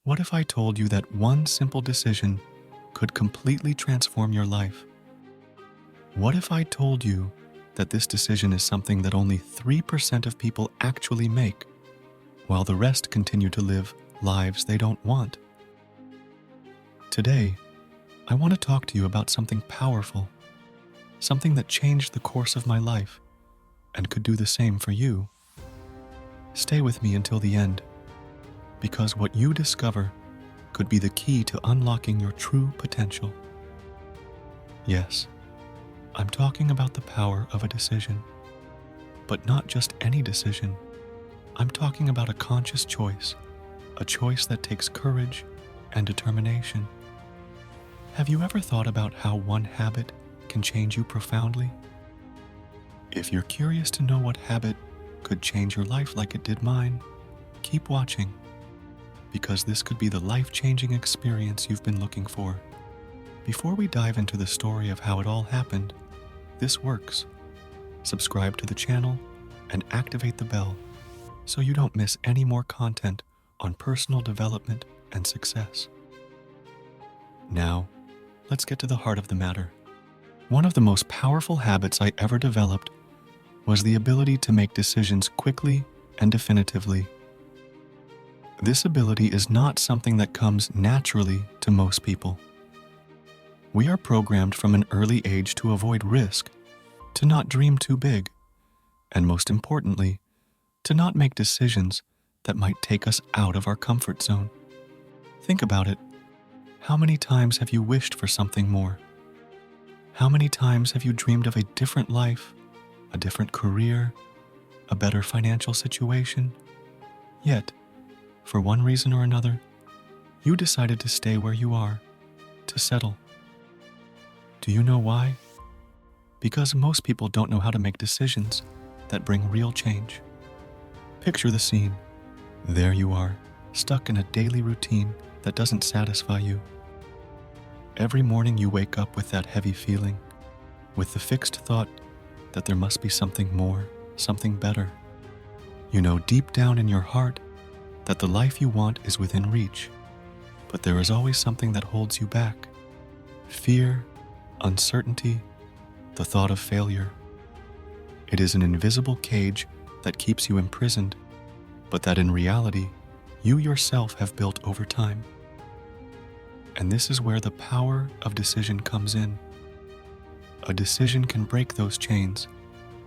What if I told you that one simple decision could completely transform your life? What if I told you that this decision is something that only 3% of people actually make, while the rest continue to live lives they don't want? Today, I want to talk to you about something powerful, something that changed the course of my life and could do the same for you. Stay with me until the end, because what you discover could be the key to unlocking your true potential. Yes, I'm talking about the power of a decision, but not just any decision. I'm talking about a conscious choice, a choice that takes courage and determination. Have you ever thought about how one habit can change you profoundly? If you're curious to know what habit could change your life like it did mine, keep watching, because this could be the life-changing experience you've been looking for. Before we dive into the story of how it all happened, this works. Subscribe to the channel and activate the bell so you don't miss any more content on personal development and success. Now, let's get to the heart of the matter. One of the most powerful habits I ever developed was the ability to make decisions quickly and definitively. This ability is not something that comes naturally to most people. We are programmed from an early age to avoid risk, to not dream too big, and most importantly, to not make decisions that might take us out of our comfort zone. Think about it. How many times have you wished for something more? How many times have you dreamed of a different life, a different career, a better financial situation? Yet, for one reason or another, you decided to stay where you are, to settle. Do you know why? Because most people don't know how to make decisions that bring real change. Picture the scene. There you are, stuck in a daily routine that doesn't satisfy you. Every morning you wake up with that heavy feeling, with the fixed thought that there must be something more, something better. You know deep down in your heart that the life you want is within reach, but there is always something that holds you back. Fear, uncertainty, the thought of failure. It is an invisible cage that keeps you imprisoned, but that in reality, you yourself have built over time. And this is where the power of decision comes in. A decision can break those chains,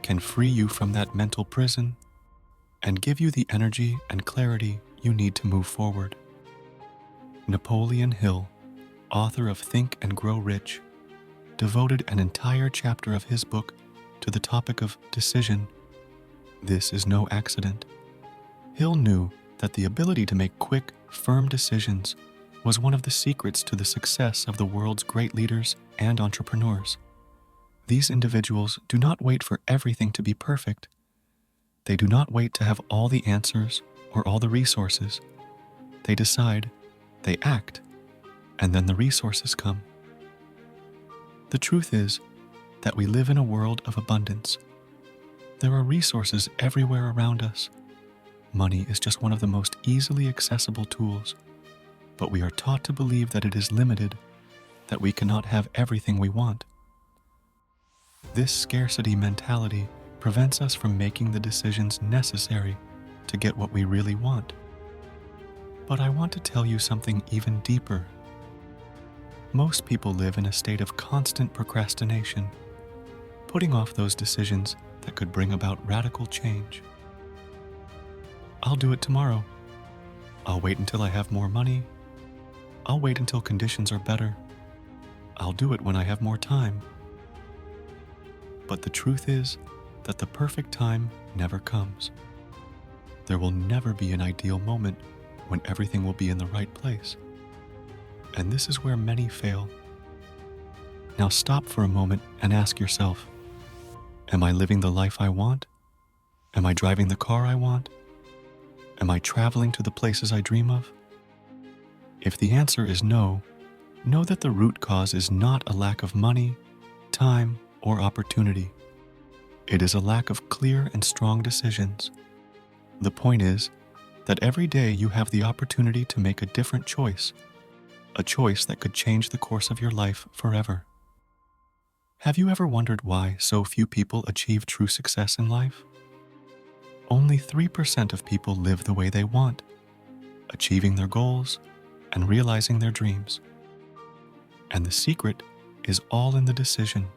can free you from that mental prison, and give you the energy and clarity you need to move forward. Napoleon Hill, author of Think and Grow Rich, devoted an entire chapter of his book to the topic of decision. This is no accident. Hill knew that the ability to make quick, firm decisions was one of the secrets to the success of the world's great leaders and entrepreneurs. These individuals do not wait for everything to be perfect. They do not wait to have all the answers or all the resources. They decide, they act, and then the resources come. The truth is that we live in a world of abundance. There are resources everywhere around us. Money is just one of the most easily accessible tools, but we are taught to believe that it is limited, that we cannot have everything we want. This scarcity mentality prevents us from making the decisions necessary to get what we really want. But I want to tell you something even deeper. Most people live in a state of constant procrastination, putting off those decisions that could bring about radical change. I'll do it tomorrow. I'll wait until I have more money. I'll wait until conditions are better. I'll do it when I have more time. But the truth is that the perfect time never comes. There will never be an ideal moment when everything will be in the right place. And this is where many fail. Now stop for a moment and ask yourself, am I living the life I want? Am I driving the car I want? Am I traveling to the places I dream of? If the answer is no, know that the root cause is not a lack of money, time, or opportunity. It is a lack of clear and strong decisions. The point is that every day you have the opportunity to make a different choice, a choice that could change the course of your life forever. Have you ever wondered why so few people achieve true success in life? Only 3% of people live the way they want, achieving their goals and realizing their dreams. And the secret is all in the decision.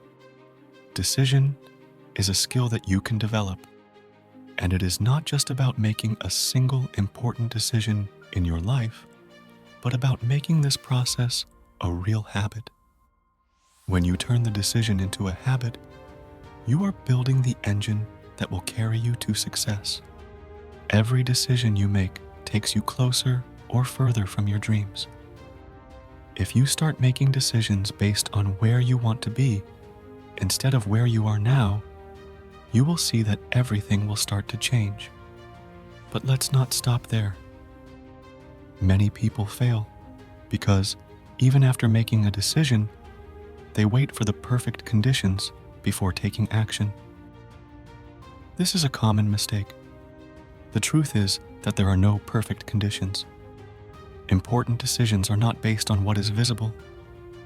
Decision is a skill that you can develop, and it is not just about making a single important decision in your life, but about making this process a real habit. When you turn the decision into a habit, you are building the engine that will carry you to success. Every decision you make takes you closer or further from your dreams. If you start making decisions based on where you want to be instead of where you are now, you will see that everything will start to change. But let's not stop there. Many people fail because even after making a decision, they wait for the perfect conditions before taking action. This is a common mistake. The truth is that there are no perfect conditions. Important decisions are not based on what is visible,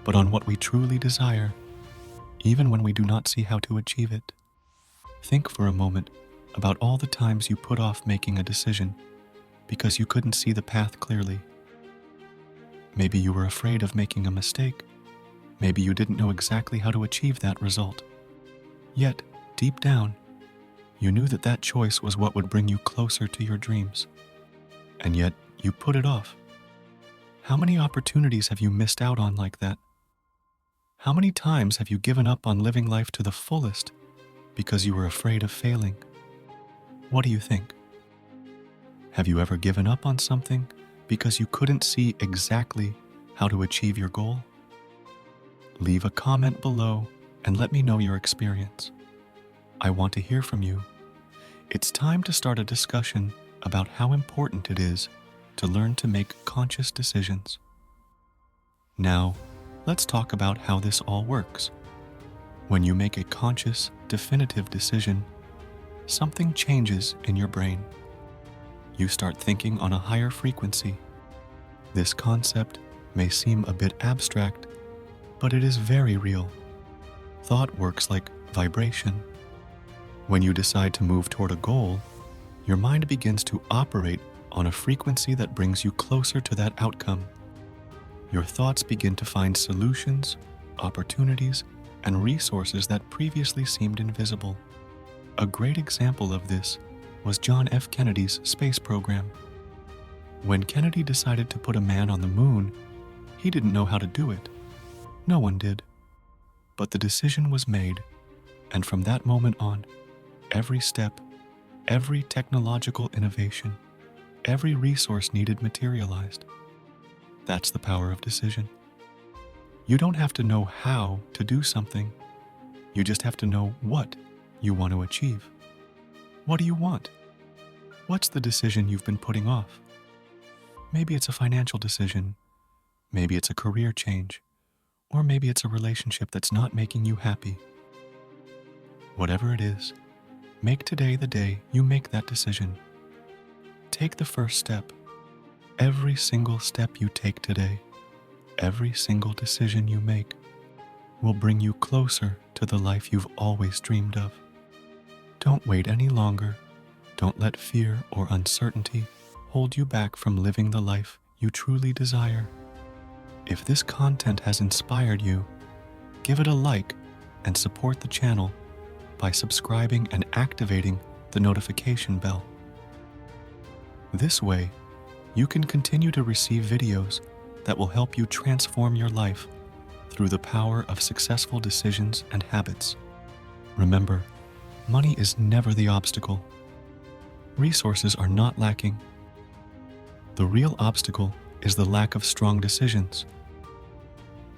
but on what we truly desire, even when we do not see how to achieve it. Think for a moment about all the times you put off making a decision because you couldn't see the path clearly. Maybe you were afraid of making a mistake. Maybe you didn't know exactly how to achieve that result. Yet, deep down, you knew that that choice was what would bring you closer to your dreams. And yet, you put it off. How many opportunities have you missed out on like that? How many times have you given up on living life to the fullest because you were afraid of failing? What do you think? Have you ever given up on something because you couldn't see exactly how to achieve your goal? Leave a comment below and let me know your experience. I want to hear from you. It's time to start a discussion about how important it is to learn to make conscious decisions. Now, let's talk about how this all works. When you make a conscious, definitive decision, something changes in your brain. You start thinking on a higher frequency. This concept may seem a bit abstract, but it is very real. Thought works like vibration. When you decide to move toward a goal, your mind begins to operate on a frequency that brings you closer to that outcome. Your thoughts begin to find solutions, opportunities, and resources that previously seemed invisible. A great example of this was John F. Kennedy's space program. When Kennedy decided to put a man on the moon, he didn't know how to do it. No one did. But the decision was made, and from that moment on, every step, every technological innovation, every resource needed materialized. That's the power of decision. You don't have to know how to do something. You just have to know what you want to achieve. What do you want? What's the decision you've been putting off? Maybe it's a financial decision. Maybe it's a career change. Or maybe it's a relationship that's not making you happy. Whatever it is, make today the day you make that decision. Take the first step. Every single step you take today, every single decision you make, will bring you closer to the life you've always dreamed of. Don't wait any longer. Don't let fear or uncertainty hold you back from living the life you truly desire. If this content has inspired you, give it a like and support the channel by subscribing and activating the notification bell. This way, you can continue to receive videos that will help you transform your life through the power of successful decisions and habits. Remember, money is never the obstacle. Resources are not lacking. The real obstacle is the lack of strong decisions.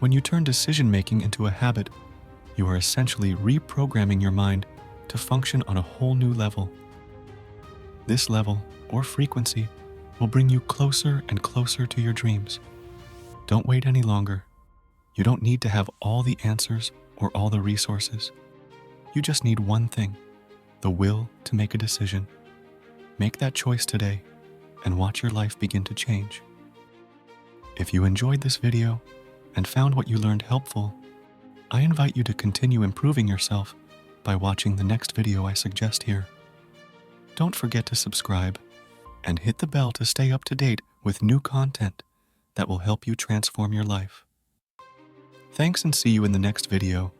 When you turn decision-making into a habit, you are essentially reprogramming your mind to function on a whole new level. This level, or frequency, will bring you closer and closer to your dreams. Don't wait any longer. You don't need to have all the answers or all the resources. You just need one thing, the will to make a decision. Make that choice today and watch your life begin to change. If you enjoyed this video and found what you learned helpful, I invite you to continue improving yourself by watching the next video I suggest here. Don't forget to subscribe and hit the bell to stay up to date with new content that will help you transform your life. Thanks, and see you in the next video.